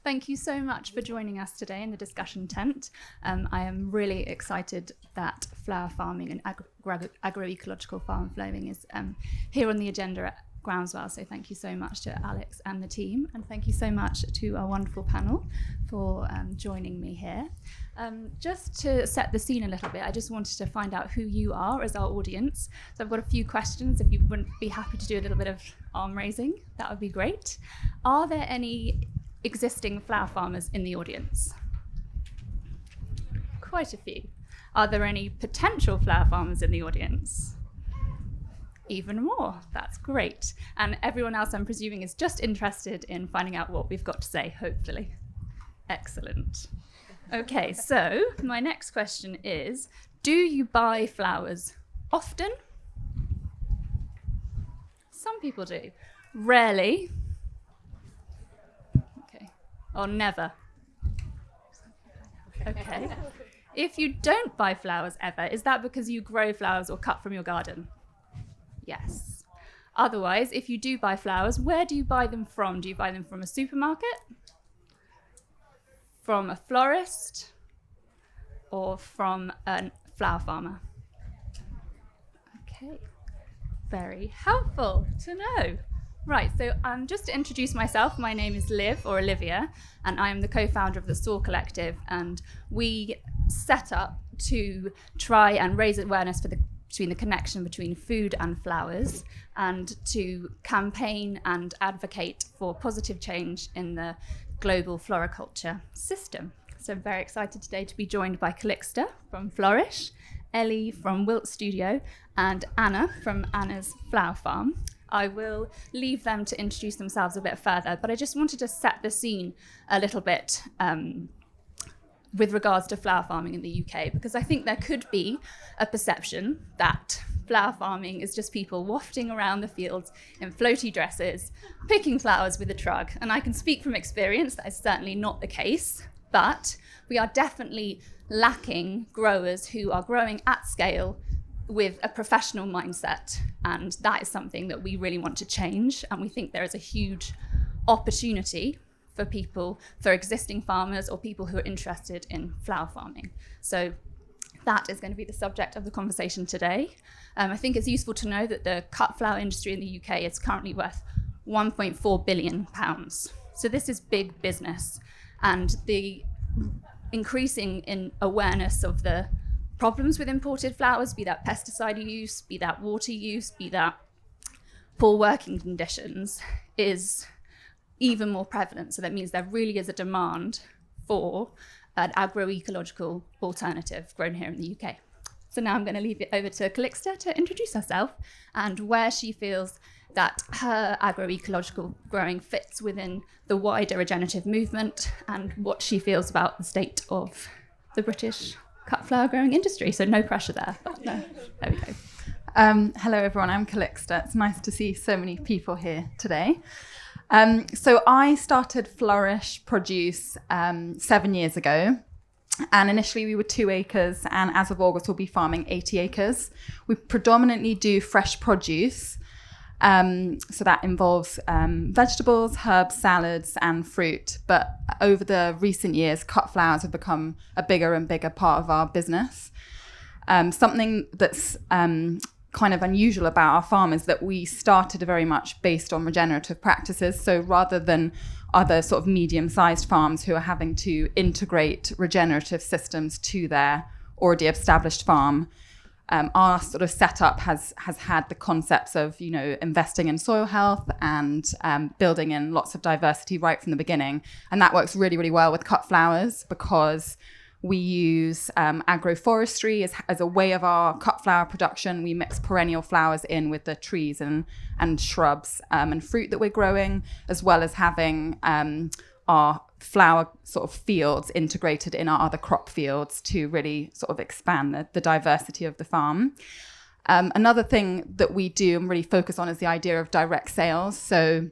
Thank you so much for joining us today in the discussion tent. I am really excited that flower farming and agroecological farm flowing is here on the agenda at Groundswell. So thank you so much to Alex and the team, and thank you so much to our wonderful panel for joining me here. Just to set the scene a little bit, I just wanted to find out who you are as our audience. So I've got a few questions. If you wouldn't be happy to do a little bit of arm raising, that would be great. Are there any existing flower farmers in the audience? Quite a few. Are there any potential flower farmers in the audience? Even more. That's great. And everyone else, I'm presuming, is just interested in finding out what we've got to say, hopefully. Excellent. Okay, so my next question is, do you buy flowers often? Some people do. Rarely. Okay. Or never. Okay. If you don't buy flowers ever, is that because you grow flowers or cut from your garden? Yes. Otherwise, if you do buy flowers, where do you buy them from? Do you buy them from a supermarket? From a florist? Or from a flower farmer? Okay. Very helpful to know. Right, so just to introduce myself, my name is Liv, or Olivia, and I am the co-founder of the Soar Collective, and we set up to try and raise awareness between the connection between food and flowers, and to campaign and advocate for positive change in the global floriculture system. So I'm very excited today to be joined by Calixta from Flourish, Ellie from Wilt Studio, and Anna from Anna's Flower Farm. I will leave them to introduce themselves a bit further, but I just wanted to set the scene a little bit with regards to flower farming in the UK, because I think there could be a perception that flower farming is just people wafting around the fields in floaty dresses, picking flowers with a truck. And I can speak from experience, that is certainly not the case, but we are definitely lacking growers who are growing at scale with a professional mindset. And that is something that we really want to change. And we think there is a huge opportunity for people, for existing farmers or people who are interested in flower farming. So that is going to be the subject of the conversation today. I think it's useful to know that the cut flower industry in the UK is currently worth £1.4 billion. So this is big business. And the increasing in awareness of the problems with imported flowers, be that pesticide use, be that water use, be that poor working conditions, is even more prevalent. So that means there really is a demand for an agroecological alternative grown here in the UK. So now I'm going to leave it over to Calixta to introduce herself and where she feels that her agroecological growing fits within the wider regenerative movement and what she feels about the state of the British cut flower growing industry. So no pressure there. But no, there we go. Hello everyone, I'm Calixta. It's nice to see so many people here today. So I started Flourish Produce 7 years ago, and initially we were 2 acres, and as of August we'll be farming 80 acres. We predominantly do fresh produce, so that involves vegetables, herbs, salads and fruit, but over the recent years cut flowers have become a bigger and bigger part of our business. Something that's kind of unusual about our farm is that we started very much based on regenerative practices. So rather than other sort of medium-sized farms who are having to integrate regenerative systems to their already established farm, our sort of setup has had the concepts of, you know, investing in soil health and building in lots of diversity right from the beginning. And that works really, really well with cut flowers because we use agroforestry as a way of our cut flower production. We mix perennial flowers in with the trees and shrubs and fruit that we're growing, as well as having our flower sort of fields integrated in our other crop fields to really sort of expand the diversity of the farm. Another thing that we do and really focus on is the idea of direct sales. So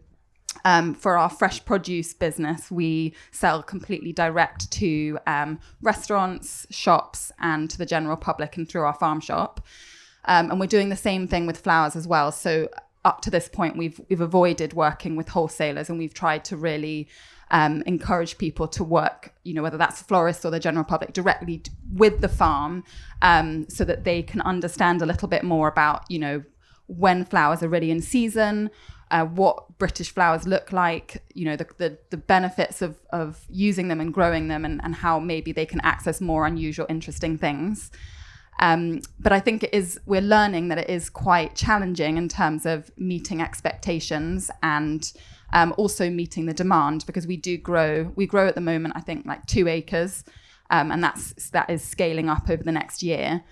for our fresh produce business, we sell completely direct to restaurants, shops, and to the general public and through our farm shop. And we're doing the same thing with flowers as well. So up to this point, we've avoided working with wholesalers, and we've tried to really encourage people to work, whether that's florists or the general public, directly with the farm, so that they can understand a little bit more about, when flowers are really in season, what British flowers look like, the benefits of using them and growing them, and how maybe they can access more unusual, interesting things. But I think we're learning that it is quite challenging in terms of meeting expectations and also meeting the demand, because we grow at the moment, I think like 2 acres, and that is scaling up over the next year.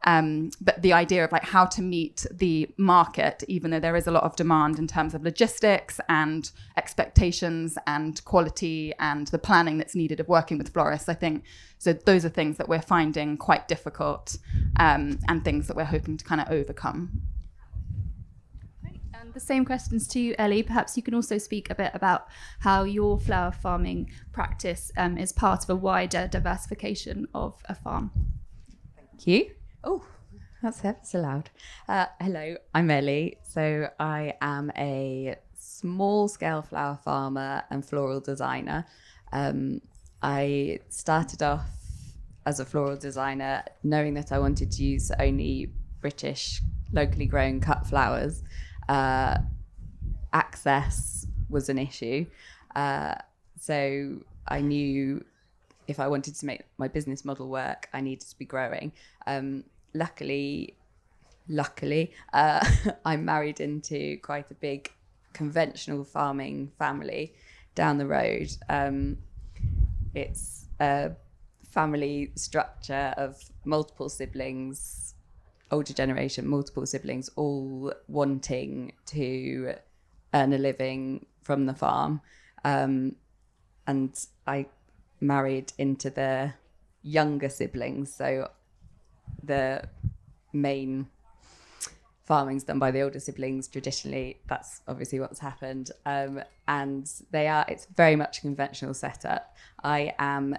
But the idea of like how to meet the market, even though there is a lot of demand in terms of logistics and expectations and quality and the planning that's needed of working with florists, I think, so those are things that we're finding quite difficult, and things that we're hoping to kind of overcome. And the same questions to you, Ellie. Perhaps you can also speak a bit about how your flower farming practice is part of a wider diversification of a farm. Thank you. Oh, that's ever so loud. Hello, I'm Ellie. So I am a small-scale flower farmer and floral designer. I started off as a floral designer knowing that I wanted to use only British, locally grown cut flowers. Access was an issue. So I knew if I wanted to make my business model work, I needed to be growing. Luckily, I'm married into quite a big conventional farming family down the road. It's a family structure of multiple siblings, older generation, multiple siblings, all wanting to earn a living from the farm. And I married into the younger siblings, so the main farming's done by the older siblings traditionally. That's obviously what's happened, and it's very much a conventional setup. I am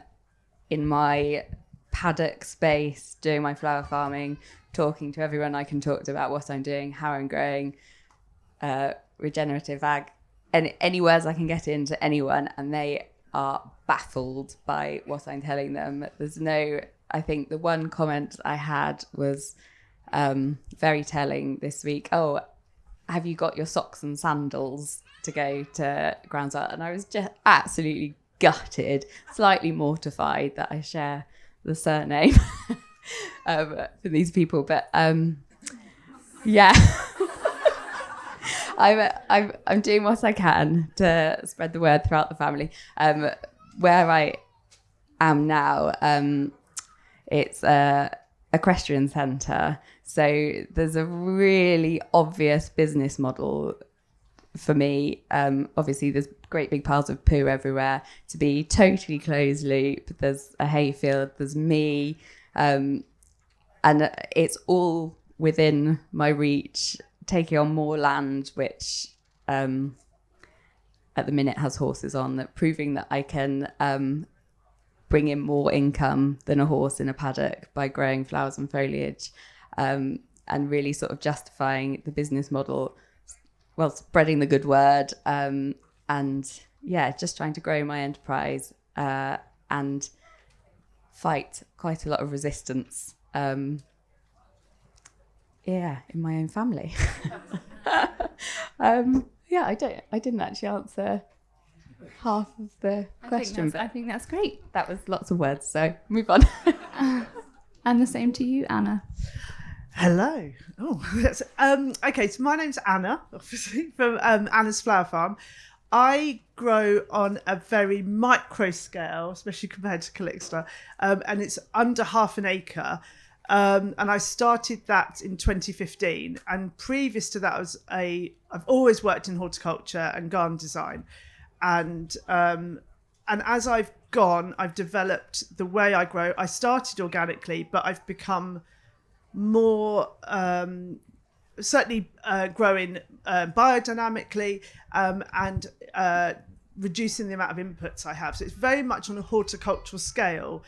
in my paddock space doing my flower farming, talking to everyone I can talk to about what I'm doing, how I'm growing, regenerative ag, and any words I can get into anyone, and they are baffled by what I'm telling them. I think the one comment I had was very telling this week. Oh, have you got your socks and sandals to go to Groundswell? And I was just absolutely gutted, slightly mortified that I share the surname for these people. But yeah, I'm doing what I can to spread the word throughout the family. Where I am now, it's a equestrian centre. So there's a really obvious business model for me. Obviously, there's great big piles of poo everywhere. To be totally closed loop, there's a hayfield, there's me, and it's all within my reach. Taking on more land, which at the minute has horses on, that proving that I can bring in more income than a horse in a paddock by growing flowers and foliage, and really sort of justifying the business model, well, spreading the good word, and yeah, just trying to grow my enterprise and fight quite a lot of resistance. Yeah, in my own family. Yeah, I didn't actually answer half of the question. I think that's great. That was lots of words, so move on. And the same to you, Anna. Hello. Okay, so my name's Anna, obviously, from Anna's Flower Farm. I grow on a very micro scale, especially compared to Calixta, and it's under half an acre. And I started that in 2015. And previous to that, I've always worked in horticulture and garden design. And as I've gone, I've developed the way I grow. I started organically, but I've become more certainly growing biodynamically and reducing the amount of inputs I have. So it's very much on a horticultural scale,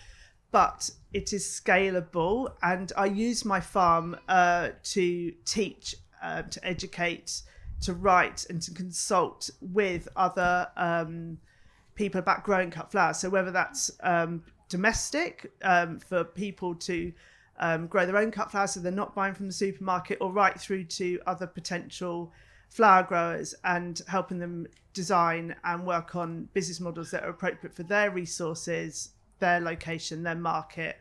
but it is scalable. And I use my farm to teach, to educate, to write and to consult with other people about growing cut flowers. So whether that's domestic for people to grow their own cut flowers so they're not buying from the supermarket, or right through to other potential flower growers, and helping them design and work on business models that are appropriate for their resources, their location, their market,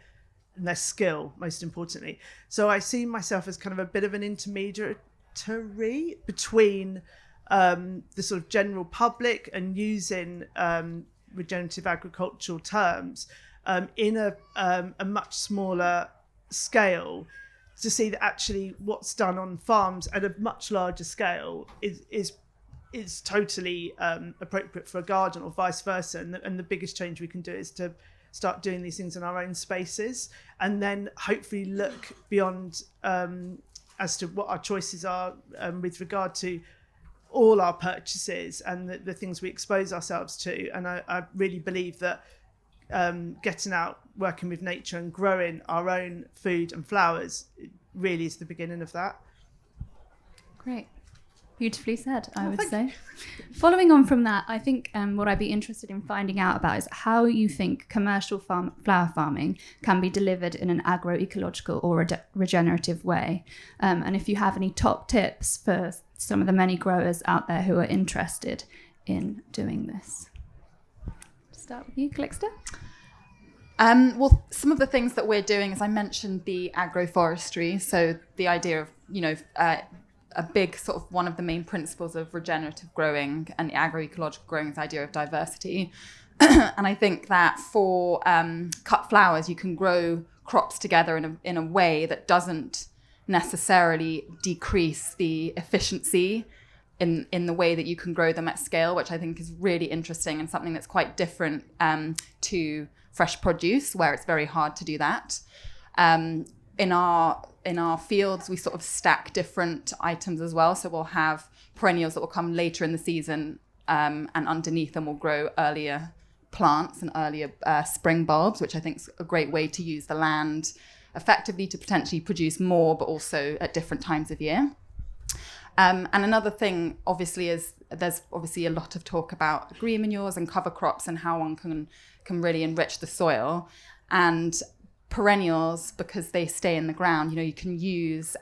and their skill, most importantly. So I see myself as kind of a bit of an intermediary between the sort of general public and using regenerative agricultural terms in a much smaller scale, to see that actually what's done on farms at a much larger scale is totally appropriate for a garden, or vice versa. And the biggest change we can do is to start doing these things in our own spaces, and then hopefully look beyond as to what our choices are with regard to all our purchases and the things we expose ourselves to. And I really believe that getting out, working with nature and growing our own food and flowers really is the beginning of that. Great. Beautifully said, I would say. Following on from that, I think what I'd be interested in finding out about is how you think commercial flower farming can be delivered in an agroecological or regenerative way. And if you have any top tips for some of the many growers out there who are interested in doing this. Start with you, Calixta. Well, some of the things that we're doing, as I mentioned, the agroforestry. So the idea of, a big sort of one of the main principles of regenerative growing and agroecological growing is the idea of diversity. And I think that for cut flowers, you can grow crops together in a way that doesn't necessarily decrease the efficiency in the way that you can grow them at scale, which I think is really interesting and something that's quite different to fresh produce, where it's very hard to do that. In our fields, we sort of stack different items as well. So we'll have perennials that will come later in the season, and underneath them will grow earlier plants and earlier spring bulbs, which I think is a great way to use the land effectively to potentially produce more, but also at different times of year. And another thing, obviously, is there's obviously a lot of talk about green manures and cover crops and how one can really enrich the soil. And perennials, because they stay in the ground, you can use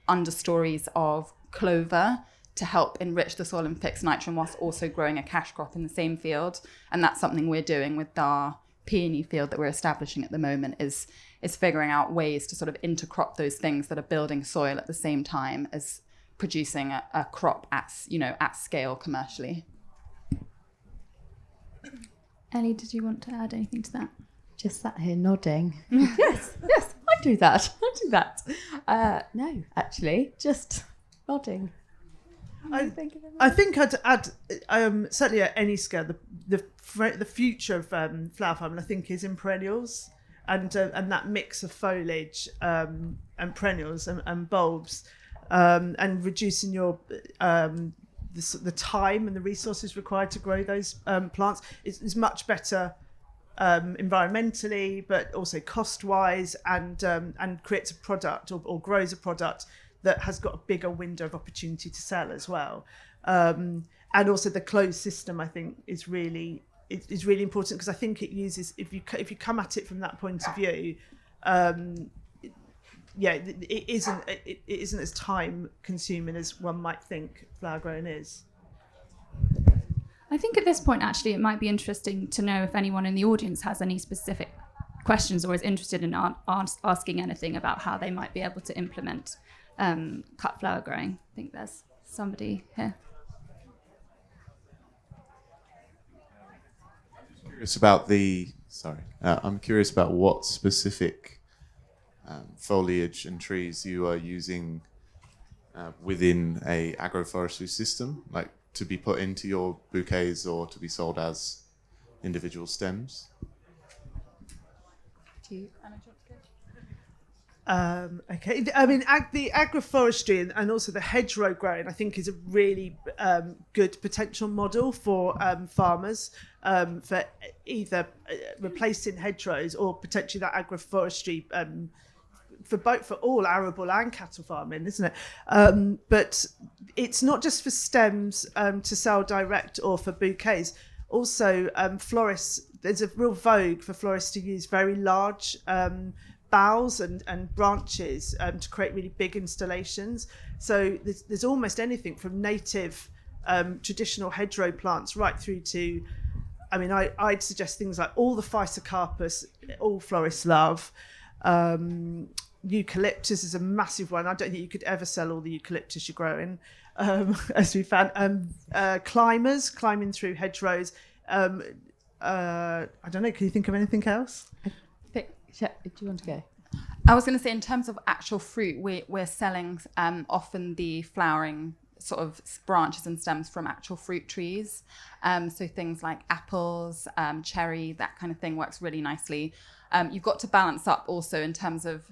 understories of clover to help enrich the soil and fix nitrogen whilst also growing a cash crop in the same field. And that's something we're doing with our peony field that we're establishing at the moment, is figuring out ways to sort of intercrop those things that are building soil at the same time as producing a crop at scale commercially. Ellie, did you want to add anything to that? Just sat here nodding. yes, I do that. No, actually, just nodding. I think I'd add, certainly at any scale, the future of flower farming, I think, is in perennials, and that mix of foliage and perennials and bulbs, and reducing your the time and the resources required to grow those plants is much better. Environmentally, but also cost-wise, and creates a product or grows a product that has got a bigger window of opportunity to sell as well. And also the closed system, I think, is really important, because I think it uses, if you come at it from that point of view, it isn't as time consuming as one might think flower growing is. I think at this point, actually, it might be interesting to know if anyone in the audience has any specific questions or is interested in asking anything about how they might be able to implement cut flower growing. I think there's somebody here. I'm curious about what specific foliage and trees you are using within a agroforestry system, like to be put into your bouquets or to be sold as individual stems? Okay, I mean, the agroforestry and also the hedgerow growing, I think, is a really good potential model for farmers for either replacing hedgerows or potentially that agroforestry for all arable and cattle farming, isn't it? But it's not just for stems to sell direct or for bouquets. Also, florists, there's a real vogue for florists to use very large boughs and branches to create really big installations. So there's almost anything from native traditional hedgerow plants right through to, I mean, I'd suggest things like all the Physocarpus, all florists love. Eucalyptus is a massive one. I don't think you could ever sell all the eucalyptus you're growing, as we found. Climbers, climbing through hedgerows. I don't know, can you think of anything else? Do you want to go? I was going to say, in terms of actual fruit, we're selling often the flowering sort of branches and stems from actual fruit trees. So things like apples, cherry, that kind of thing works really nicely. You've got to balance up also in terms of,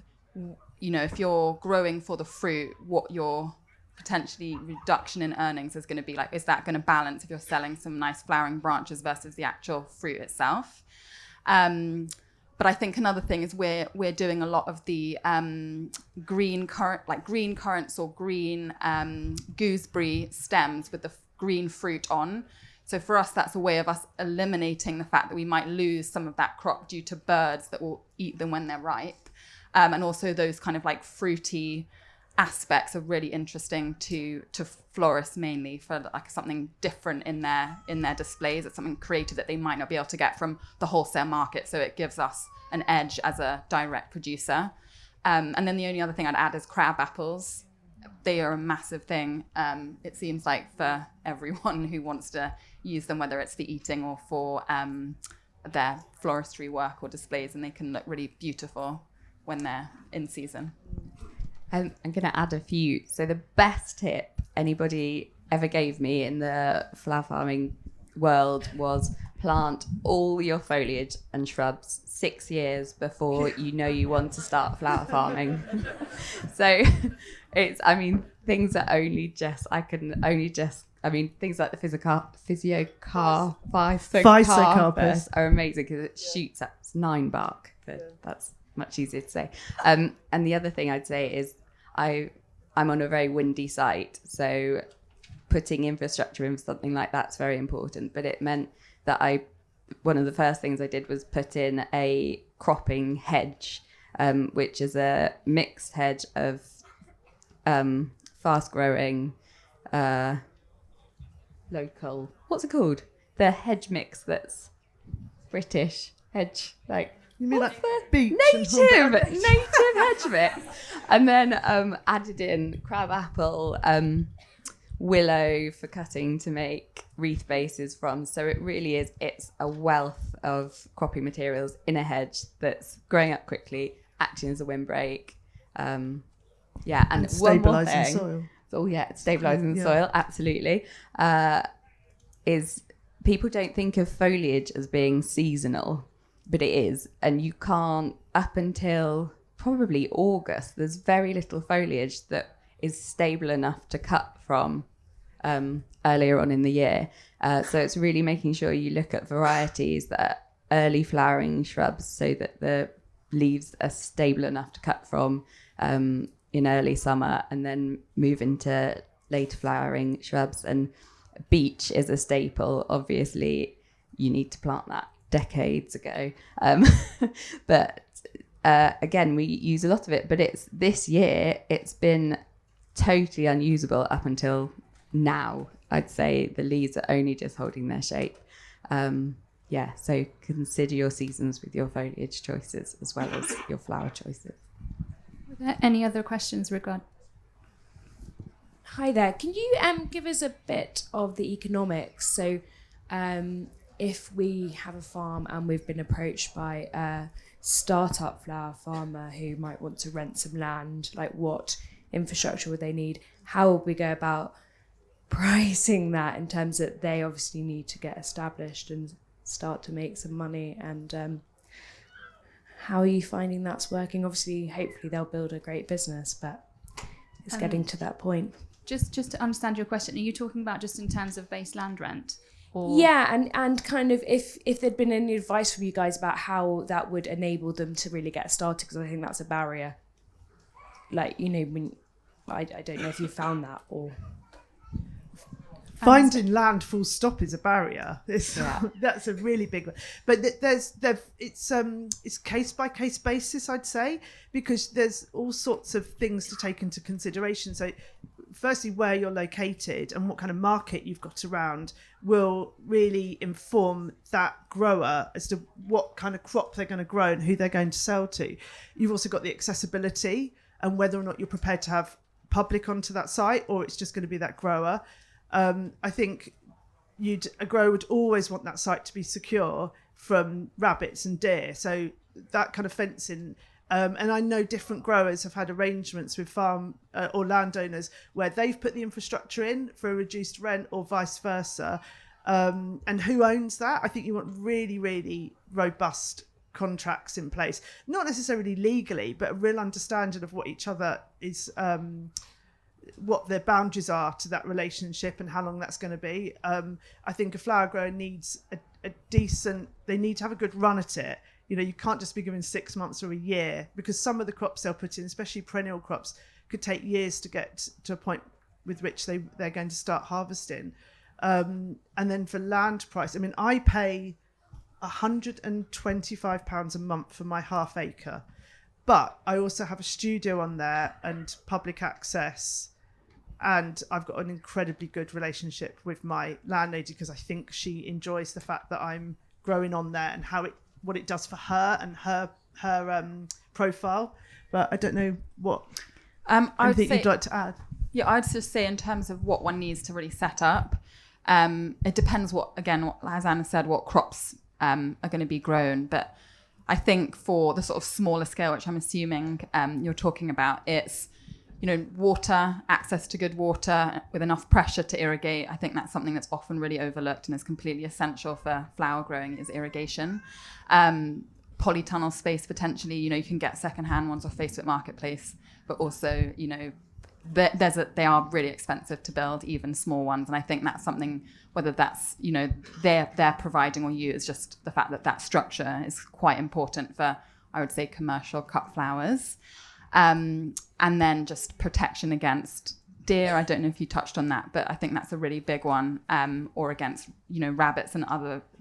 you know, if you're growing for the fruit, what your potentially reduction in earnings is going to be like. Is that going to balance if you're selling some nice flowering branches versus the actual fruit itself? But I think another thing is we're doing a lot of the green currants or green gooseberry stems with the green fruit on. So for us, that's a way of us eliminating the fact that we might lose some of that crop due to birds that will eat them when they're ripe. And also those kind of like fruity aspects are really interesting to florists, mainly for like something different in their displays. It's something creative that they might not be able to get from the wholesale market. So it gives us an edge as a direct producer. And then the only other thing I'd add is crab apples. They are a massive thing. It seems like for everyone who wants to use them, whether it's for eating or for their floristry work or displays, and they can look really beautiful when they're in season. I'm going to add a few. So the best tip anybody ever gave me in the flower farming world was plant all your foliage and shrubs 6 years before you know you want to start flower farming. So it's, I mean, things are only just, things like the Physocarpus are amazing because it shoots up. It's 9 bark, but that's much easier to say. And the other thing I'd say is I'm on a very windy site, so putting infrastructure in for something like that's very important. But it meant that one of the first things I did was put in a cropping hedge, which is a mixed hedge of fast growing local, what's it called? The hedge mix that's British hedge, like, You mean what's like beach? native hedge mix, and then added in crab apple, willow for cutting to make wreath bases from. So it really is, it's a wealth of cropping materials in a hedge that's growing up quickly, acting as a windbreak. And stabilising soil. Oh yeah, it's stabilising the soil, absolutely. Is people don't think of foliage as being seasonal, but it is. And you can't, up until probably August, there's very little foliage that is stable enough to cut from earlier on in the year. So it's really making sure you look at varieties that are early flowering shrubs so that the leaves are stable enough to cut from in early summer, and then move into later flowering shrubs. And beech is a staple. Obviously, you need to plant that decades ago. But again, we use a lot of it, but this year it's been totally unusable up until now. I'd say the leaves are only just holding their shape. So consider your seasons with your foliage choices as well as your flower choices. Were there any other questions regarding? Hi there. Can you give us a bit of the economics? So if we have a farm and we've been approached by a startup flower farmer who might want to rent some land, like what infrastructure would they need? How would we go about pricing that in terms that they obviously need to get established and start to make some money? And how are you finding that's working? Obviously, hopefully they'll build a great business, but it's getting to that point. Just to understand your question, are you talking about just in terms of base land rent? Or? Yeah, and kind of if there'd been any advice from you guys about how that would enable them to really get started, because I think that's a barrier. Like, you know, when I don't know if you found that or... Finding land full stop is a barrier. That's a really big one. But it's case by case basis, I'd say, because there's all sorts of things to take into consideration. So firstly, where you're located and what kind of market you've got around will really inform that grower as to what kind of crop they're going to grow and who they're going to sell to. You've also got the accessibility and whether or not you're prepared to have public onto that site, or it's just going to be that grower. I think a grower would always want that site to be secure from rabbits and deer. So that kind of fencing. And I know different growers have had arrangements with farm or landowners where they've put the infrastructure in for a reduced rent or vice versa. And who owns that? I think you want really, really robust contracts in place, not necessarily legally, but a real understanding of what each other is, what their boundaries are to that relationship and how long that's going to be. I think a flower grower needs a decent, they need to have a good run at it. You know, you can't just be given 6 months or a year, because some of the crops they'll put in, especially perennial crops, could take years to get to a point with which they're going to start harvesting. And then for land price, I mean, I pay £125 a month for my half acre, but I also have a studio on there and public access, and I've got an incredibly good relationship with my landlady because I think she enjoys the fact that I'm growing on there and what it does for her and her profile. But I don't know what anything you'd like to add. Yeah, I'd just say in terms of what one needs to really set up, it depends what, as Anna said, what crops are going to be grown. But I think for the sort of smaller scale, which I'm assuming you're talking about, it's, you know, water, access to good water with enough pressure to irrigate. I think that's something that's often really overlooked and is completely essential for flower growing, is irrigation. Polytunnel space, potentially, you know, you can get secondhand ones off Facebook Marketplace, but also, you know, they are really expensive to build, even small ones. And I think that's something, whether that's, you know, they're providing or you, is just the fact that structure is quite important for, I would say, commercial cut flowers. And then just protection against deer. I don't know if you touched on that, but I think that's a really big one, or against, you know, rabbits and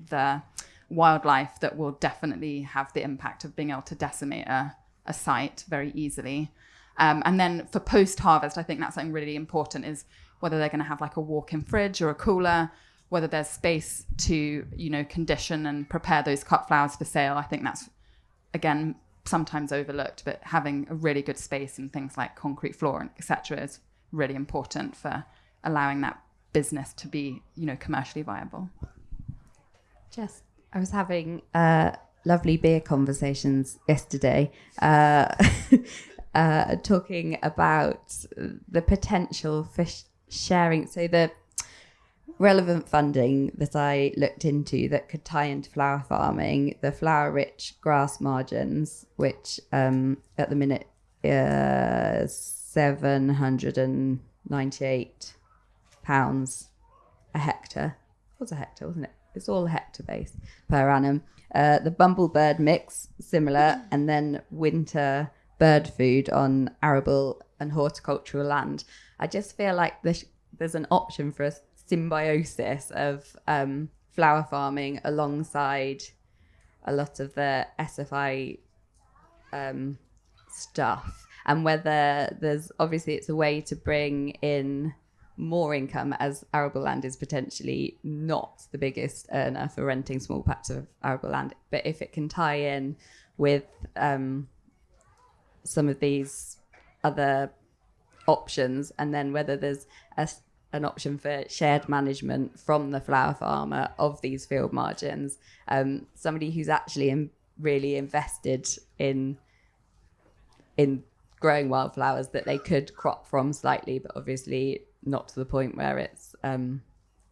the wildlife that will definitely have the impact of being able to decimate a site very easily. And then for post-harvest, I think that's something really important, is whether they're going to have like a walk-in fridge or a cooler, whether there's space to, you know, condition and prepare those cut flowers for sale. I think that's, again, sometimes overlooked, but having a really good space and things like concrete floor and etc. is really important for allowing that business to be, you know, commercially viable. I was having lovely beer conversations yesterday, talking about the potential for sharing. So the relevant funding that I looked into that could tie into flower farming, the flower rich grass margins, which at the minute is £798 a hectare. It was a hectare, wasn't it? It's all hectare base per annum. The bumblebird mix, similar, and then winter bird food on arable and horticultural land. I just feel like there's an option for a symbiosis of flower farming alongside a lot of the SFI stuff, and whether there's, obviously it's a way to bring in more income, as arable land is potentially not the biggest earner for renting small patches of arable land, but if it can tie in with some of these other options, and then whether there's an option for shared management from the flower farmer of these field margins, somebody who's actually really invested in growing wildflowers that they could crop from slightly, but obviously not to the point where it's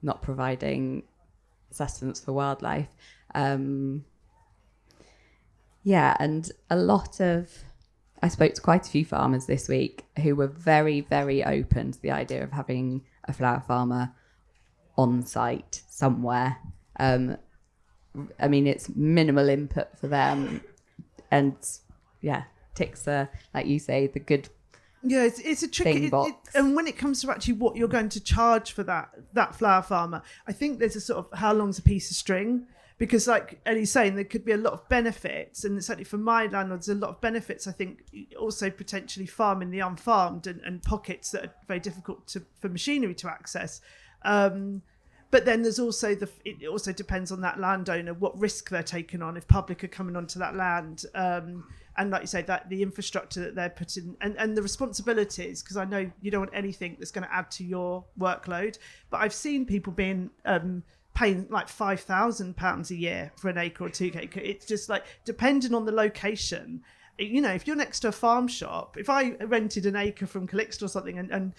not providing sustenance for wildlife. And I spoke to quite a few farmers this week who were very, very open to the idea of having a flower farmer on site somewhere. I mean, it's minimal input for them, and ticks are, like you say, the good Yeah, it's a tricky thing box. and when it comes to actually what you're going to charge for that flower farmer, I think there's a sort of how long's a piece of string, because like Ellie's saying, there could be a lot of benefits, and certainly for my landlords, a lot of benefits. I think also potentially farming the unfarmed and pockets that are very difficult for machinery to access. But then there's also it also depends on that landowner, what risk they're taking on if public are coming onto that land. And like you say, that the infrastructure that they're putting and the responsibilities, because I know you don't want anything that's going to add to your workload. But I've seen people being paying like £5,000 a year for an acre or 2 acre. It's just like depending on the location. You know, if you're next to a farm shop, if I rented an acre from Calixta or something, and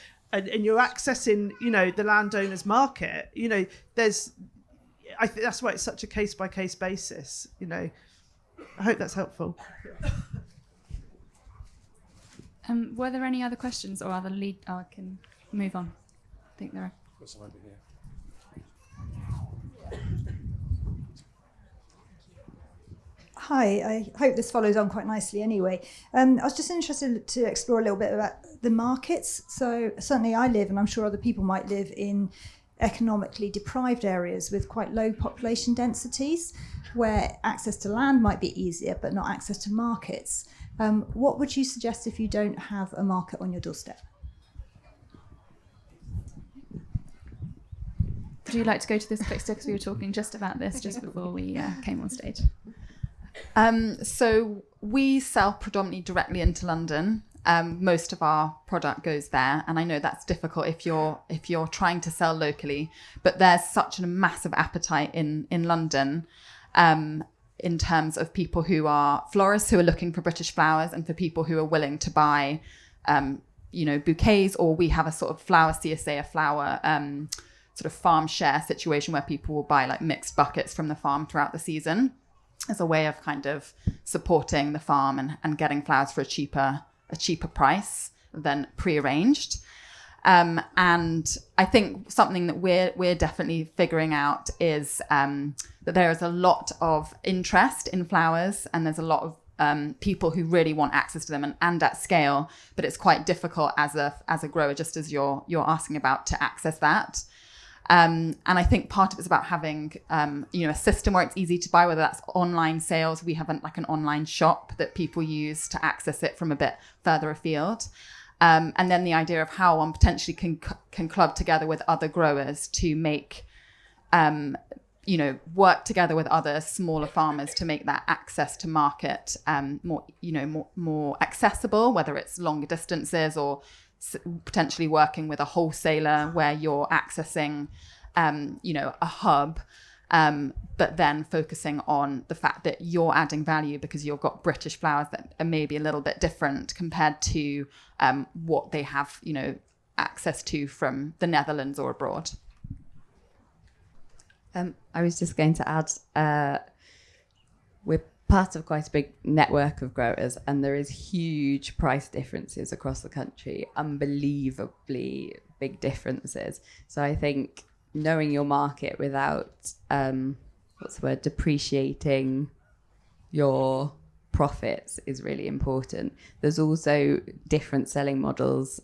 you're accessing, you know, the landowner's market, you know, I think that's why it's such a case by case basis. You know, I hope that's helpful. Were there any other questions or other lead? Oh, I can move on. I think there are. Hi, I hope this follows on quite nicely anyway. I was just interested to explore a little bit about the markets. So certainly I live, and I'm sure other people might live, in economically deprived areas with quite low population densities, where access to land might be easier, but not access to markets. What would you suggest if you don't have a market on your doorstep? Would you like to go to this, Calixta, because we were talking just about this just before we came on stage? So we sell predominantly directly into London. Most of our product goes there, and I know that's difficult if you're trying to sell locally. But there's such a massive appetite in London, in terms of people who are florists who are looking for British flowers, and for people who are willing to buy, bouquets. Or we have a sort of flower CSA, a flower sort of farm share situation where people will buy like mixed buckets from the farm throughout the season, as a way of kind of supporting the farm and getting flowers for a cheaper price than pre-arranged. And I think something that we're definitely figuring out is that there is a lot of interest in flowers, and there's a lot of people who really want access to them and at scale, but it's quite difficult as a grower, just as you're asking about, to access that. And I think part of it's about having, a system where it's easy to buy, whether that's online sales. We have an online shop that people use to access it from a bit further afield. And then the idea of how one potentially can club together with other growers to make, work together with other smaller farmers to make that access to market more accessible, whether it's longer distances or potentially working with a wholesaler where you're accessing, a hub, but then focusing on the fact that you're adding value because you've got British flowers that are maybe a little bit different compared to what they have, access to from the Netherlands or abroad. I was just going to add, we're part of quite a big network of growers, and there is huge price differences across the country, unbelievably big differences. So I think knowing your market without, depreciating your profits is really important. There's also different selling models.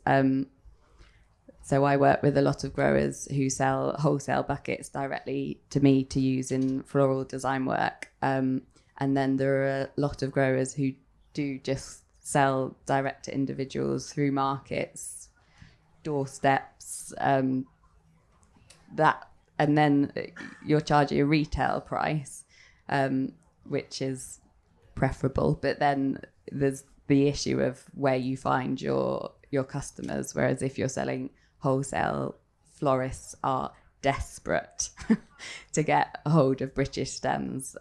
So I work with a lot of growers who sell wholesale buckets directly to me to use in floral design work. And then there are a lot of growers who do just sell direct to individuals through markets, doorsteps, and then you're charging a retail price, which is preferable. But then there's the issue of where you find your customers. Whereas if you're selling wholesale, florists are desperate to get a hold of British stems.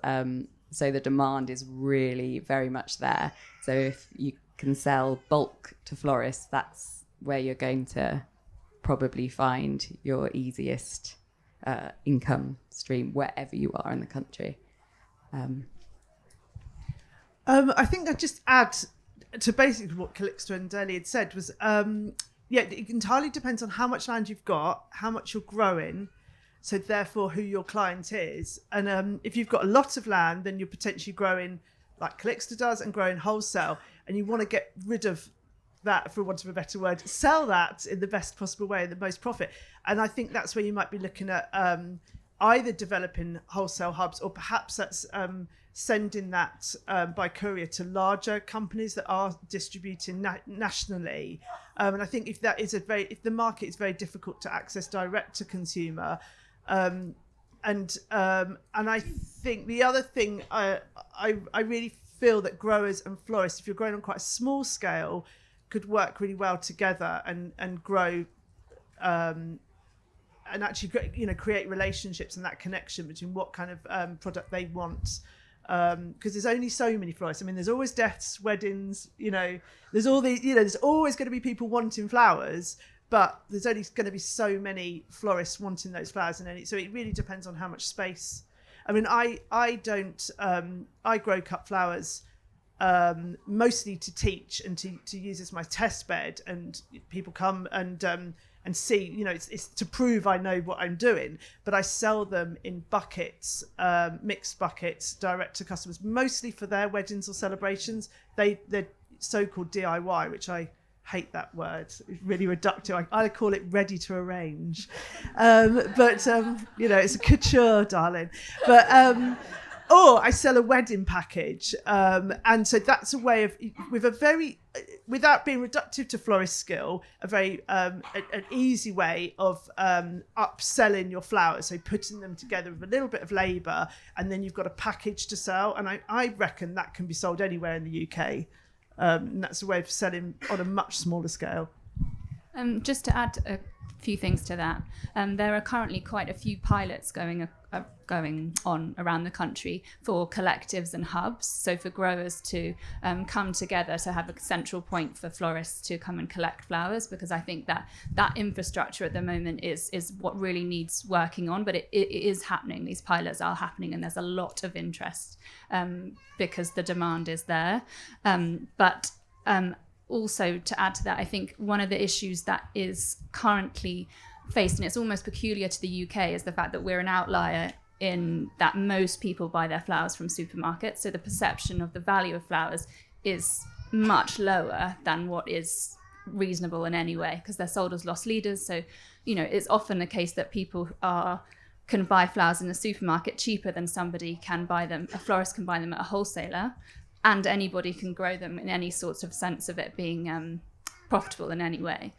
So the demand is really very much there. So if you can sell bulk to florists, that's where you're going to probably find your easiest income stream wherever you are in the country. I think I'd just add to basically what Calixta and Ellie had said was, it entirely depends on how much land you've got, how much you're growing, so therefore who your client is. And if you've got a lot of land, then you're potentially growing like Calixta does and growing wholesale, and you want to get rid of that, for want of a better word, sell that in the best possible way, the most profit. And I think that's where you might be looking at either developing wholesale hubs, or perhaps that's sending that by courier to larger companies that are distributing nationally. And I think if the market is very difficult to access direct to consumer, and I think the other thing I really feel that growers and florists, if you're growing on quite a small scale, could work really well together and grow and actually, create relationships and that connection between what kind of product they want. Because there's only so many florists. I mean, there's always deaths, weddings, there's all the, there's always going to be people wanting flowers, but there's only going to be so many florists wanting those flowers. So it really depends on how much space. I mean, I grow cut flowers mostly to teach and to use as my test bed, and people come and see, it's to prove I know what I'm doing. But I sell them in buckets, mixed buckets, direct to customers, mostly for their weddings or celebrations. They're so-called DIY, which I hate that word. It's really reductive. I call it ready to arrange. But it's a couture, darling. But or I sell a wedding package. And so that's a way of, with a very, without being reductive to florist skill, a very an easy way of upselling your flowers. So putting them together with a little bit of labour, and then you've got a package to sell. And I reckon that can be sold anywhere in the UK. And that's a way of selling on a much smaller scale. Just to add a few things to that, there are currently quite a few pilots going on around the country for collectives and hubs. So for growers to come together to have a central point for florists to come and collect flowers, because I think that infrastructure at the moment is what really needs working on. But it is happening. These pilots are happening, and there's a lot of interest because the demand is there. But also to add to that, I think one of the issues that is currently faced, and it's almost peculiar to the UK, is the fact that we're an outlier in that most people buy their flowers from supermarkets. So the perception of the value of flowers is much lower than what is reasonable in any way, because they're sold as lost leaders. So, it's often the case that people can buy flowers in a supermarket cheaper than somebody can buy them. A florist can buy them at a wholesaler, and anybody can grow them in any sort of sense of it being profitable in any way.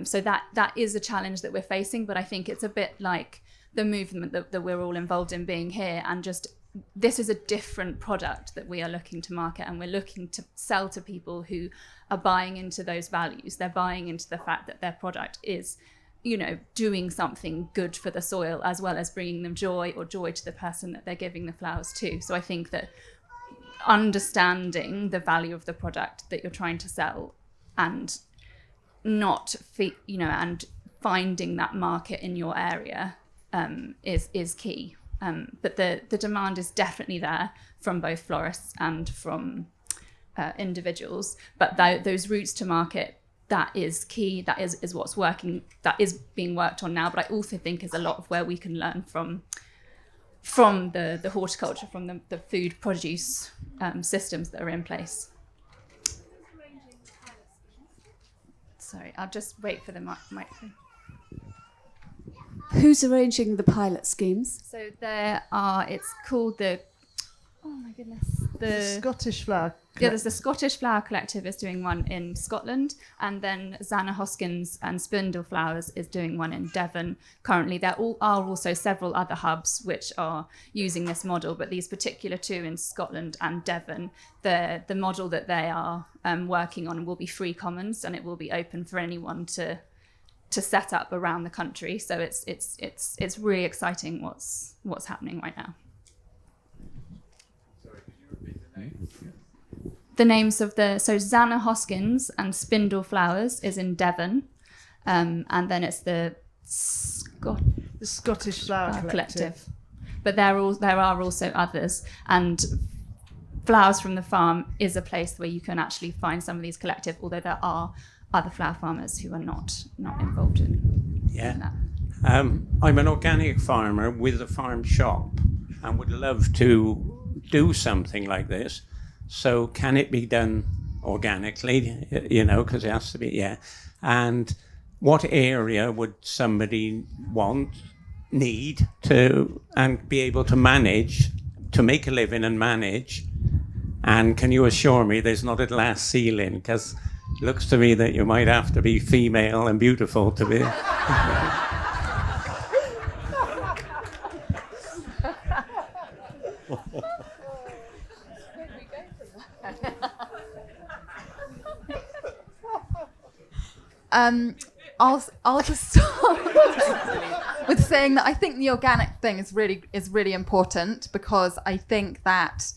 So that is a challenge that we're facing, but I think it's a bit like the movement that we're all involved in being here, and just this is a different product that we are looking to market, and we're looking to sell to people who are buying into those values. They're buying into the fact that their product is, doing something good for the soil, as well as bringing them joy, or joy to the person that they're giving the flowers to. So I think that understanding the value of the product that you're trying to sell, and and finding that market in your area is key. But the demand is definitely there from both florists and from individuals. But those routes to market, that is key. That is what's working. That is being worked on now. But I also think is a lot of where we can learn from the horticulture, from the food produce systems that are in place. Sorry, I'll just wait for the microphone. Who's arranging the pilot schemes? So it's called the Scottish Flower. Yeah, there's the Scottish Flower Collective is doing one in Scotland, and then Zanna Hoskins and Spindle Flowers is doing one in Devon. Currently, there are also several other hubs which are using this model, but these particular two in Scotland and Devon, the model that they are working on will be free commons, and it will be open for anyone to set up around the country. So it's really exciting what's happening right now. Sorry, could you repeat the name? The names of so Zanna Hoskins and Spindle Flowers is in Devon, and then it's the Scottish Flower Collective. But there are also others, and Flowers from the Farm is a place where you can actually find some of these collective, although there are other flower farmers who are not involved in that. I'm an organic farmer with a farm shop and would love to do something like this. So can it be done organically, you know, because it has to be, yeah. And what area would somebody need to, and be able to manage, to make a living and manage? And can you assure me there's not a glass ceiling? Because it looks to me that you might have to be female and beautiful to be. I'll just start with saying that I think the organic thing is really important, because I think that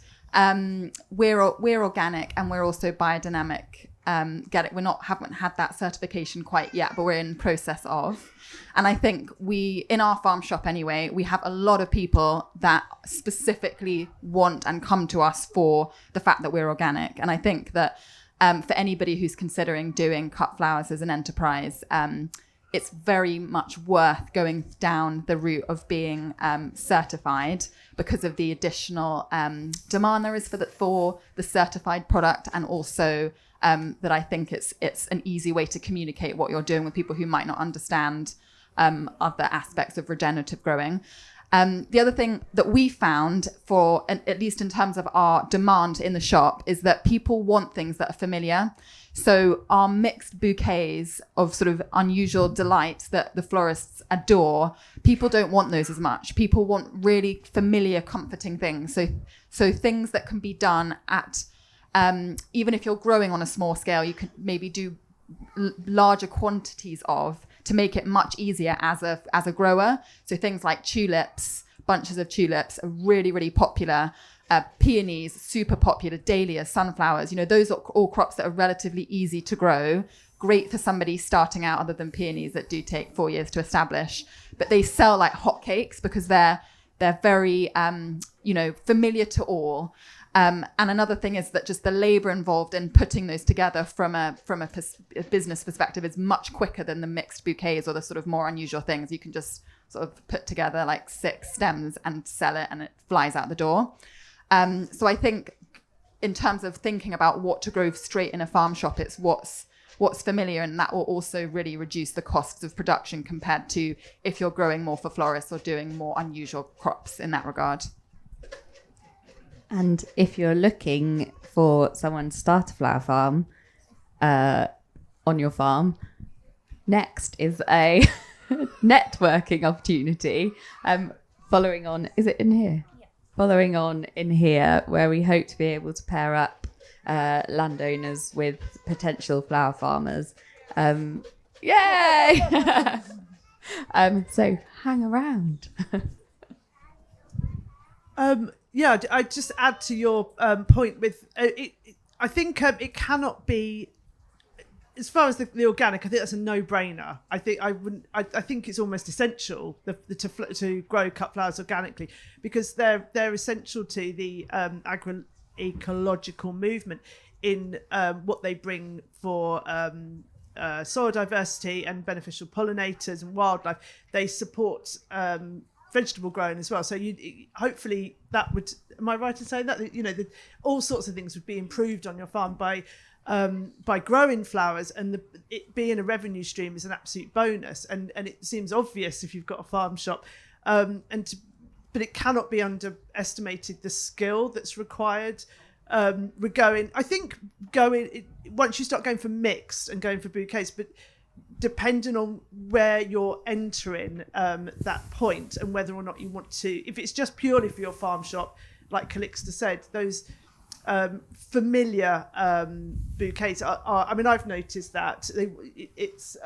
we're organic and we're also biodynamic. Haven't had that certification quite yet, but we're in process of. And I think in our farm shop anyway, we have a lot of people that specifically want and come to us for the fact that we're organic. And I think that for anybody who's considering doing cut flowers as an enterprise, it's very much worth going down the route of being certified, because of the additional demand there is for the certified product, and also that I think it's an easy way to communicate what you're doing with people who might not understand other aspects of regenerative growing. The other thing that we found, at least in terms of our demand in the shop, is that people want things that are familiar. So our mixed bouquets of sort of unusual delights that the florists adore, people don't want those as much. People want really familiar, comforting things. So things that can be done at, even if you're growing on a small scale, you can maybe do larger quantities of, to make it much easier as a grower. So things like tulips, bunches of tulips are really, really popular. Peonies, super popular. Dahlias, sunflowers, those are all crops that are relatively easy to grow. Great for somebody starting out, other than peonies that do take 4 years to establish. But they sell like hotcakes because they're very, familiar to all. And another thing is that just the labor involved in putting those together from a business perspective is much quicker than the mixed bouquets or the sort of more unusual things. You can just sort of put together like 6 stems and sell it, and it flies out the door. So I think in terms of thinking about what to grow straight in a farm shop, it's what's familiar, and that will also really reduce the costs of production compared to if you're growing more for florists or doing more unusual crops in that regard. And if you're looking for someone to start a flower farm on your farm, next is a networking opportunity. Following on, is it in here? Yeah. Following on in here, where we hope to be able to pair up landowners with potential flower farmers. Yay! So hang around. Yeah, I just add to your point with I think it cannot be, as far as the organic. I think that's a no-brainer. I think it's almost essential to grow cut flowers organically, because they're essential to the agroecological movement in what they bring for soil diversity and beneficial pollinators and wildlife. They support vegetable growing as well. So hopefully that would, am I right in saying that, all sorts of things would be improved on your farm by growing flowers, and it being a revenue stream is an absolute bonus. And it seems obvious if you've got a farm shop, but it cannot be underestimated, the skill that's required. Once you start going for mixed and going for bouquets, but depending on where you're entering that point, and whether or not you want to, if it's just purely for your farm shop, like Calixta said, those familiar bouquets are, I've noticed that it's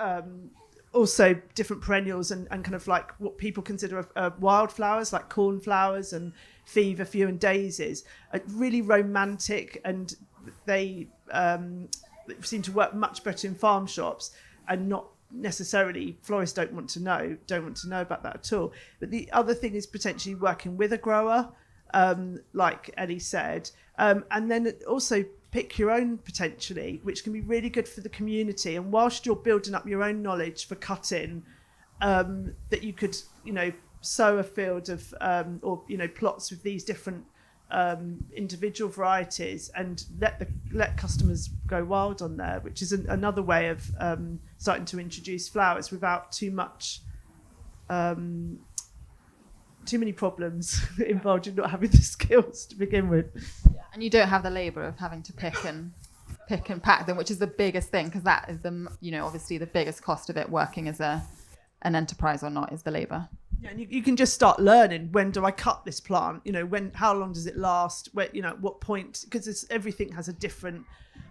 also different perennials and kind of like what people consider wildflowers, like cornflowers and feverfew and daisies, are really romantic, and they seem to work much better in farm shops, and not necessarily, florists don't want to know about that at all. But the other thing is potentially working with a grower, like Ellie said, and then also pick your own potentially, which can be really good for the community. And whilst you're building up your own knowledge for cutting, that you could sow a field of or plots with these different individual varieties and let customers go wild on there, which is another way of starting to introduce flowers without too many problems involved in not having the skills to begin with. And you don't have the labour of having to pick and pack them, which is the biggest thing, because that is obviously the biggest cost of it, working as an enterprise or not, is the labour. Yeah, and you can just start learning, when do I cut this plant? How long does it last? Where, at what point? Because everything has a different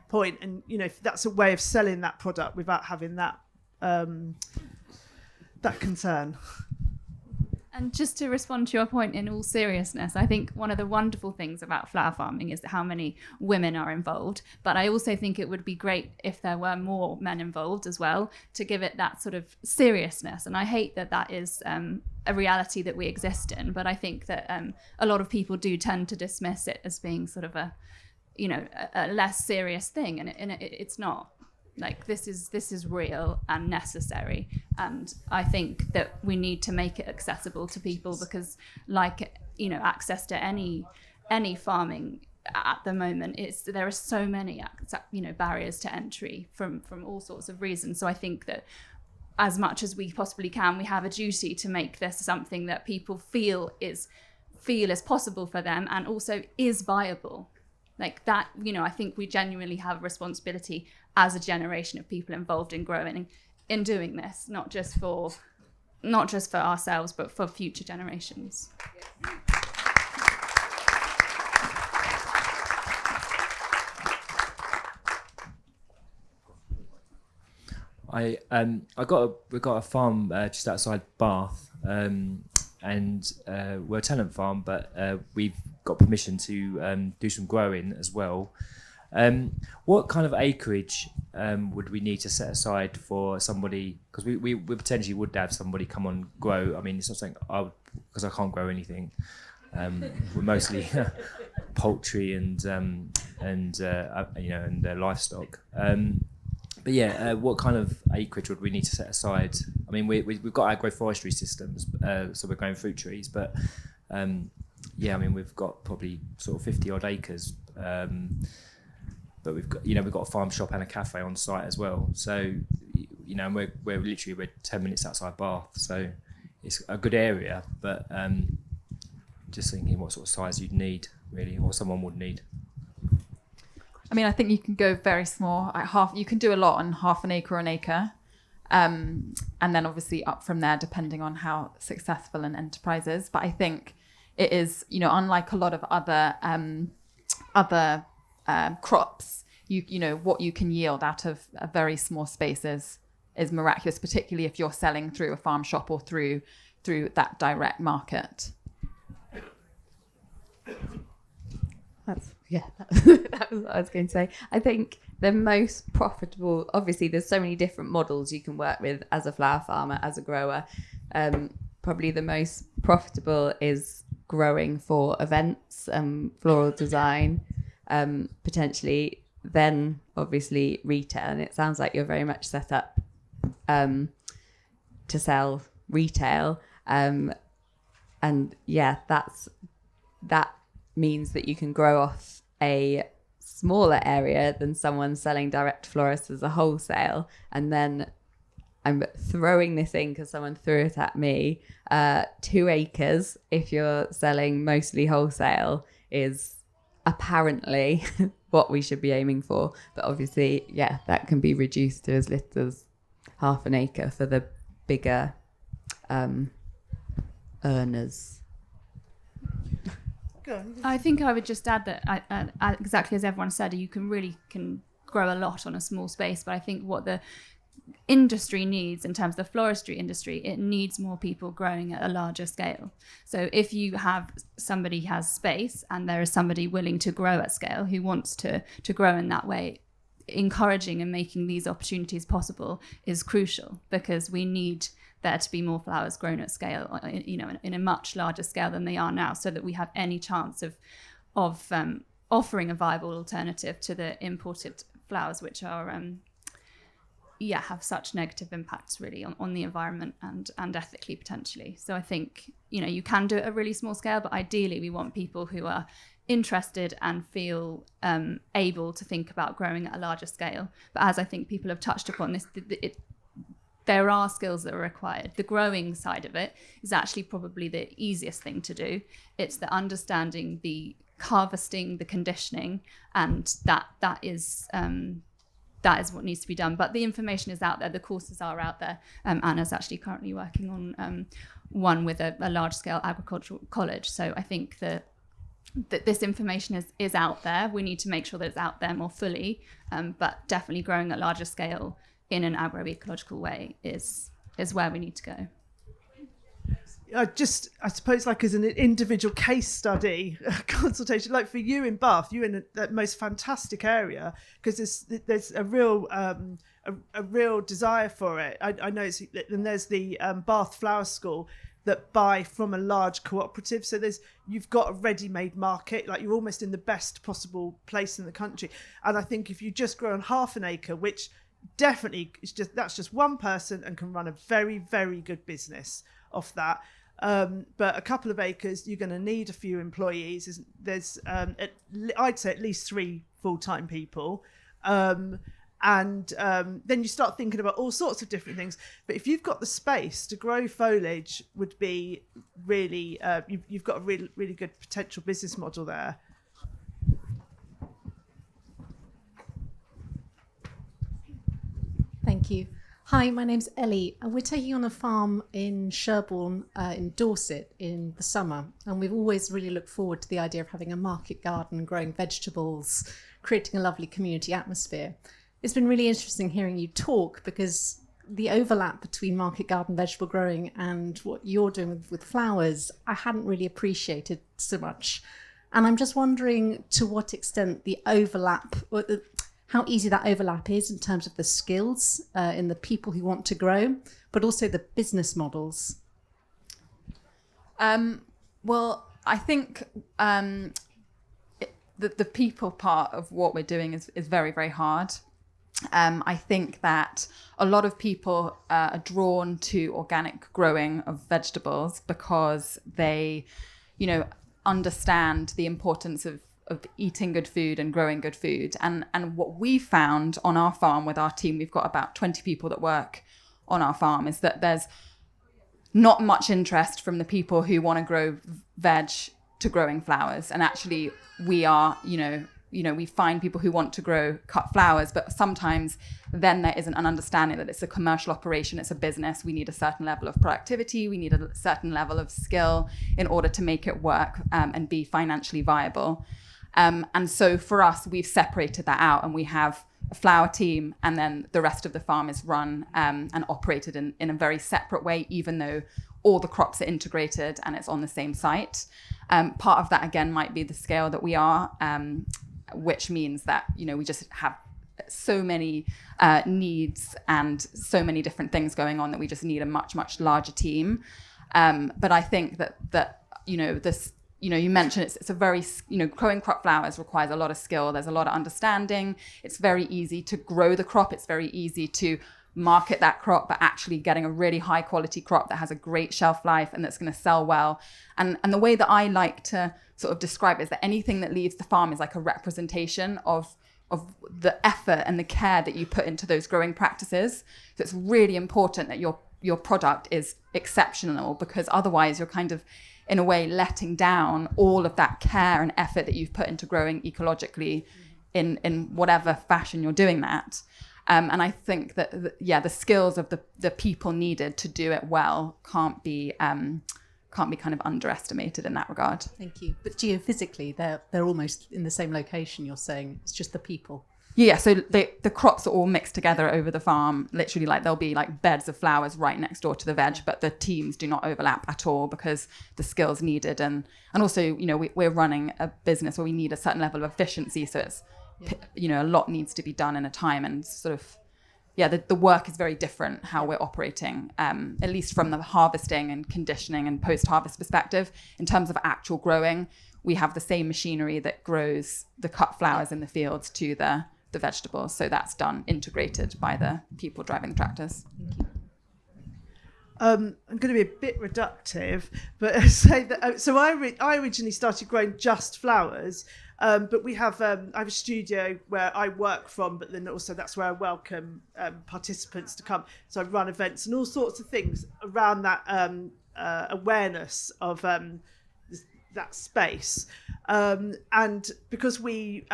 point, and that's a way of selling that product without having that that concern. And just to respond to your point in all seriousness, I think one of the wonderful things about flower farming is how many women are involved. But I also think it would be great if there were more men involved as well, to give it that sort of seriousness. And I hate that is a reality that we exist in. But I think that a lot of people do tend to dismiss it as being sort of a less serious thing. And it's not. Like, this is real and necessary, and I think that we need to make it accessible to people, because access to any farming at the moment, there are so many barriers to entry from all sorts of reasons. So I think that as much as we possibly can, we have a duty to make this something that people feel is possible for them and also is viable. Like that, I think we genuinely have a responsibility as a generation of people involved in growing, in doing this, not just for ourselves, but for future generations. We've got a farm just outside Bath, and we're a tenant farm, but we've got permission to do some growing as well. What kind of acreage would we need to set aside for somebody? Because we potentially would have somebody come on grow. I mean, it's not something because I can't grow anything. We're mostly poultry and livestock. But yeah, what kind of acreage would we need to set aside? I mean, we've got agroforestry systems, so we're growing fruit trees, but I mean, we've got probably sort of 50 odd acres. But we've got a farm shop and a cafe on site as well. So, we're 10 minutes outside Bath. So it's a good area, but just thinking what sort of size you'd need, really, or someone would need. I mean, I think you can go very small. You can do a lot on half an acre or an acre. And then obviously up from there, depending on how successful an enterprise is. But I think it is, unlike a lot of other crops, what you can yield out of a very small space is miraculous, particularly if you're selling through a farm shop or through that direct market. That was what I was going to say. I think the most profitable, obviously there's so many different models you can work with as a flower farmer, as a grower. Probably the most profitable is growing for events, floral design, potentially, then obviously retail. And it sounds like you're very much set up to sell retail. And yeah, that means that you can grow off a smaller area than someone selling direct florists as a wholesale. And then I'm throwing this in because someone threw it at me. 2 acres, if you're selling mostly wholesale, is apparently what we should be aiming for. But obviously, yeah, that can be reduced to as little as half an acre for the bigger earners. I think I would just add that exactly as everyone said, you can grow a lot on a small space, but I think what the industry needs in terms of the floristry industry, it needs more people growing at a larger scale. So if you have somebody who has space and there is somebody willing to grow at scale who wants to grow in that way, encouraging and making these opportunities possible is crucial, because we need there to be more flowers grown at scale, in a much larger scale than they are now, so that we have any chance of offering a viable alternative to the imported flowers, which are have such negative impacts really on the environment and ethically potentially. So I think you can do it at a really small scale, but ideally we want people who are interested and feel able to think about growing at a larger scale. But as I think people have touched upon this, there are skills that are required. The growing side of it is actually probably the easiest thing to do. It's the understanding, the harvesting, the conditioning, and that is what needs to be done. But the information is out there. The courses are out there. Anna's actually currently working on one with a large-scale agricultural college. So I think that this information is out there. We need to make sure that it's out there more fully. But definitely growing at larger scale in an agroecological way is where we need to go. I suppose, like, as an individual case study consultation, like for you in Bath, you're in the most fantastic area because there's a real desire for it. I know and there's the Bath Flower School that buy from a large cooperative. So you've got a ready-made market, like you're almost in the best possible place in the country. And I think if you just grow on half an acre, which definitely that's just one person and can run a very, very good business off that. But a couple of acres, you're going to need a few employees. There's I'd say at least 3 full-time people. And then you start thinking about all sorts of different things. But if you've got the space to grow foliage, would be really, you've got a really, really good potential business model there. Thank you. Hi, my name's Ellie, and we're taking on a farm in Sherborne in Dorset in the summer, and we've always really looked forward to the idea of having a market garden, growing vegetables, creating a lovely community atmosphere. It's been really interesting hearing you talk, because the overlap between market garden vegetable growing and what you're doing with flowers, I hadn't really appreciated so much. And I'm just wondering to what extent the overlap, or how easy that overlap is in terms of the skills in the people who want to grow, but also the business models. Well, I think the people part of what we're doing is very, very hard. I think that a lot of people are drawn to organic growing of vegetables because they, understand the importance of eating good food and growing good food. And what we found on our farm with our team, we've got about 20 people that work on our farm, is that there's not much interest from the people who want to grow veg to growing flowers. And actually we are, we find people who want to grow cut flowers, but sometimes then there isn't an understanding that it's a commercial operation, it's a business. We need a certain level of productivity, we need a certain level of skill in order to make it work and be financially viable. And so for us, we've separated that out, and we have a flower team, and then the rest of the farm is run and operated in a very separate way, even though all the crops are integrated and it's on the same site. Part of that, again, might be the scale that we are, which means that, we just have so many needs and so many different things going on that we just need a much, much larger team. But I think that this, you mentioned it's a very, growing crop flowers requires a lot of skill. There's a lot of understanding. It's very easy to grow the crop. It's very easy to market that crop, but actually getting a really high quality crop that has a great shelf life and that's going to sell well. And the way that I like to sort of describe it is that anything that leaves the farm is like a representation of the effort and the care that you put into those growing practices. So it's really important that your product is exceptional, because otherwise you're kind of, in a way, letting down all of that care and effort that you've put into growing ecologically in whatever fashion you're doing that. And I think that, the skills of the people needed to do it well can't be kind of underestimated in that regard. Thank you. But geophysically, they're almost in the same location, you're saying. It's just the people. Yeah, so the crops are all mixed together over the farm. Literally, like, there'll be like beds of flowers right next door to the veg, but the teams do not overlap at all because the skills needed. And also, we're running a business where we need a certain level of efficiency. So it's, a lot needs to be done in a time, and sort of, the work is very different how we're operating, at least from the harvesting and conditioning and post-harvest perspective. In terms of actual growing, we have the same machinery that grows the cut flowers in the fields to the vegetables. So that's done integrated by the people driving the tractors. I'm going to be a bit reductive, but say that. So I originally started growing just flowers, but we have I have a studio where I work from, but then also that's where I welcome participants to come. So I run events and all sorts of things around that awareness of that space, and because we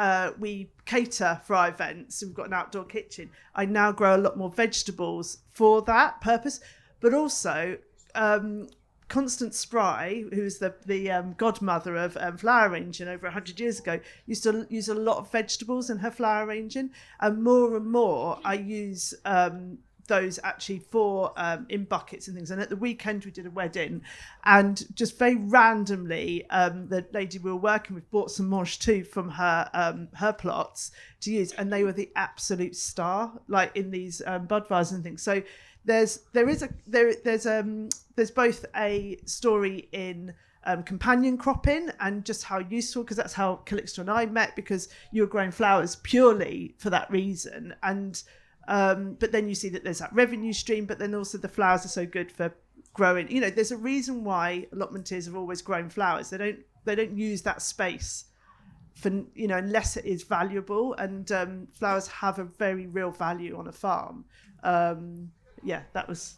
cater for our events, we've got an outdoor kitchen. I now grow a lot more vegetables for that purpose. But also, Constance Spry, who's the godmother of flower arranging over 100 years ago, used to use a lot of vegetables in her flower arranging. And more, I use those actually for in buckets and things. And at the weekend, we did a wedding. And just very randomly, the lady we were working with bought some mange tout from her plots to use. And they were the absolute star, like in these bud vases and things. So there's both a story in companion cropping and just how useful, because that's how Calixta and I met, because you were growing flowers purely for that reason. And but then you see that there's that revenue stream, but then also the flowers are so good for growing. You know, there's a reason why allotmenteers have always grown flowers. They don't use that space for, you know, unless it is valuable, and flowers have a very real value on a farm. Yeah, that's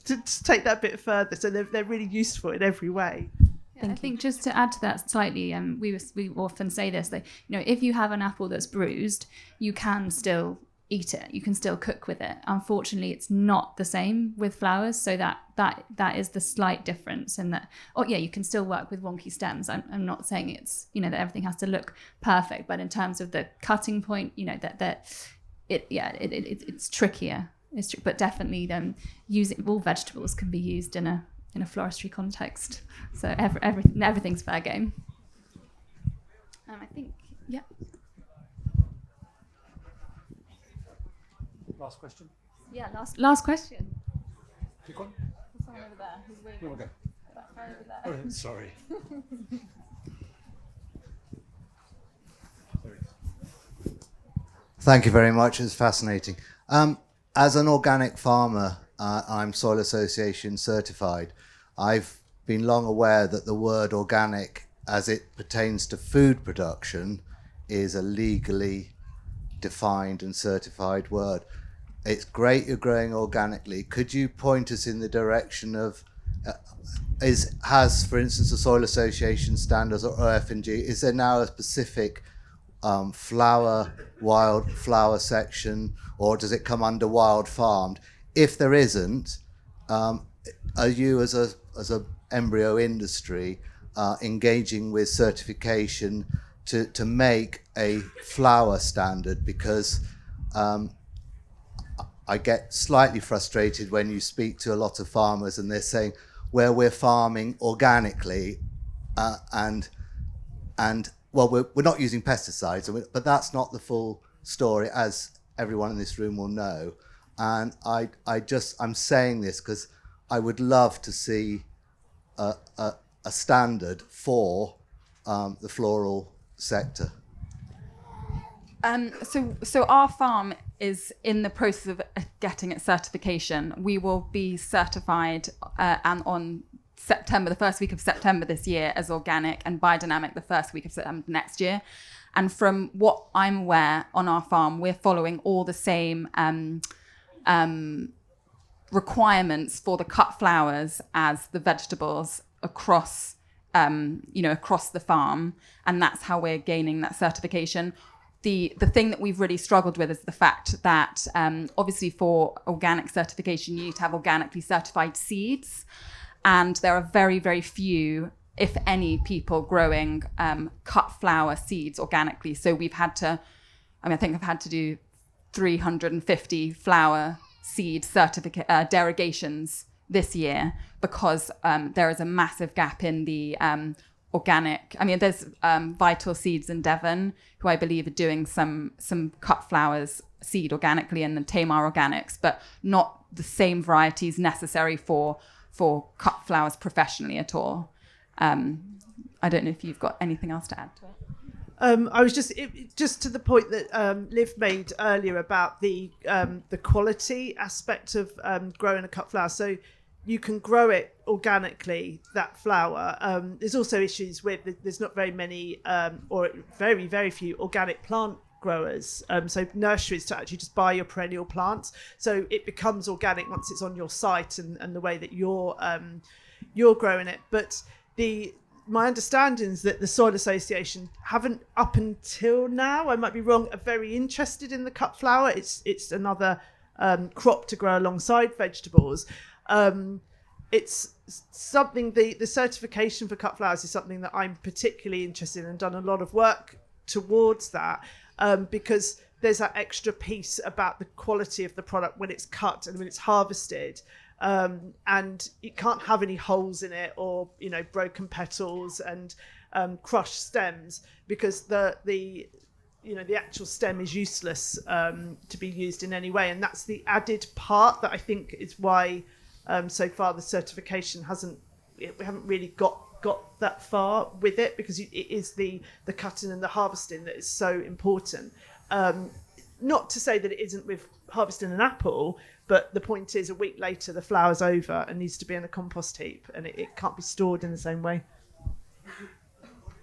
to take that a bit further. So they're really useful in every way. Yeah, I think just to add to that slightly, we often say this, that, you know, if you have an apple that's bruised, you can still eat it, you can still cook with it. Unfortunately, it's not the same with flowers, so that is the slight difference in that. Oh yeah, you can still work with wonky stems. I'm not saying it's, you know, that everything has to look perfect, but in terms of the cutting point, you know, it's trickier. But definitely using all vegetables can be used in a floristry context. So everything's fair game. I think, yeah. Last question. Yeah, last question. Pick one. Someone over there who's waving. Here we go. That guy over there. Oh, sorry. Thank you very much. It's fascinating. As an organic farmer, I'm Soil Association certified. I've been long aware that the word organic, as it pertains to food production, is a legally defined and certified word. It's great you're growing organically. Could you point us in the direction of, has, for instance, the Soil Association standards or OF&G, is there now a specific wild flower section, or does it come under wild farmed? If there isn't, are you as a embryo industry engaging with certification to make a flower standard? Because I get slightly frustrated when you speak to a lot of farmers and they're saying, where we're farming organically and well, we're not using pesticides, but that's not the full story, as everyone in this room will know. And I'm saying this because I would love to see a standard for the floral sector. So our farm is in the process of getting its certification. We will be certified and on September, the first week of September this year, as organic, and biodynamic the first week of September next year. And from what I'm aware, on our farm, we're following all the same requirements for the cut flowers as the vegetables across the farm, and that's how we're gaining that certification. The thing that we've really struggled with is the fact that obviously for organic certification, you need to have organically certified seeds. And there are very, very few, if any, people growing cut flower seeds organically. So we've had to, I think I've had to do 350 flower seed certificate derogations this year because there is a massive gap in the organic. There's Vital Seeds in Devon, who I believe are doing some cut flowers seed organically, and the Tamar Organics, but not the same varieties necessary for cut flowers professionally at all. I don't know if you've got anything else to add to it. I was just to the point that Liv made earlier about the quality aspect of growing a cut flower. So you can grow it organically, that flower. There's also issues with there's not very many or very, very few organic plant growers. So nurseries to actually just buy your perennial plants. So it becomes organic once it's on your site and the way that you're growing it. But my understanding is that the Soil Association haven't, up until now, I might be wrong, are very interested in the cut flower. It's another crop to grow alongside vegetables. It's something, the certification for cut flowers is something that I'm particularly interested in and done a lot of work towards that, because there's that extra piece about the quality of the product when it's cut and when it's harvested. And it can't have any holes in it or, broken petals and crushed stems, because the actual stem is useless to be used in any way. And that's the added part that I think is why so far the certification we haven't really got that far with it, because it is the cutting and the harvesting that is so important. Not to say that it isn't with harvesting an apple, but the point is, a week later the flower's over and needs to be in a compost heap, and it can't be stored in the same way.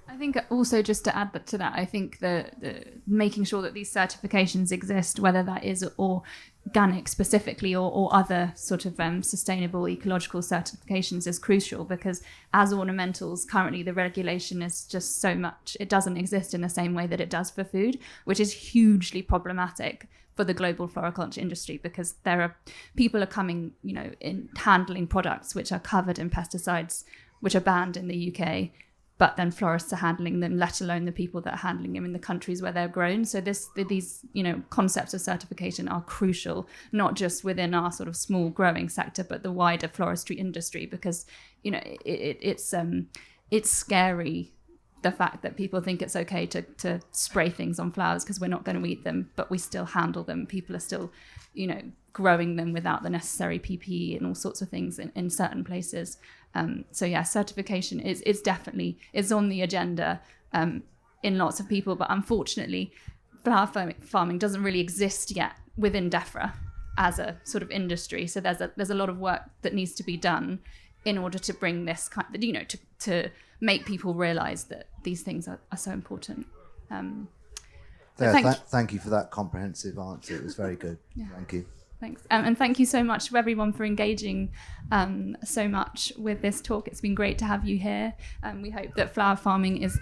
I think also, just to add to that, I think the making sure that these certifications exist, whether that is organic specifically or other sort of sustainable ecological certifications, is crucial, because as ornamentals, currently the regulation is just so much, it doesn't exist in the same way that it does for food, which is hugely problematic for the global floriculture industry, because people are coming, in handling products which are covered in pesticides, which are banned in the UK, but then florists are handling them, let alone the people that are handling them in the countries where they're grown. So these concepts of certification are crucial, not just within our sort of small growing sector, but the wider floristry industry, because it's scary, the fact that people think it's okay to spray things on flowers because we're not going to eat them, but we still handle them. People are still, growing them without the necessary PPE and all sorts of things in certain places. So yeah, certification is definitely on the agenda in lots of people, but unfortunately, flower farming doesn't really exist yet within DEFRA as a sort of industry. So there's a lot of work that needs to be done in order to bring this to make people realise that these things are so important. Thank you for that comprehensive answer. It was very good. Yeah. Thank you. Thanks. And thank you so much to everyone for engaging so much with this talk. It's been great to have you here. We hope that flower farming is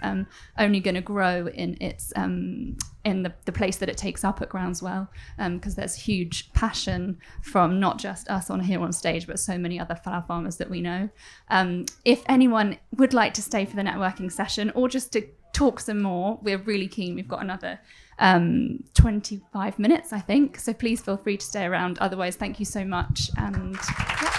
only going to grow in its in the place that it takes up at Groundswell, because there's huge passion from not just us here on stage, but so many other flower farmers that we know. If anyone would like to stay for the networking session or just to talk some more, we're really keen. We've got another 25 minutes, I think. So please feel free to stay around. Otherwise, thank you so much. And yeah.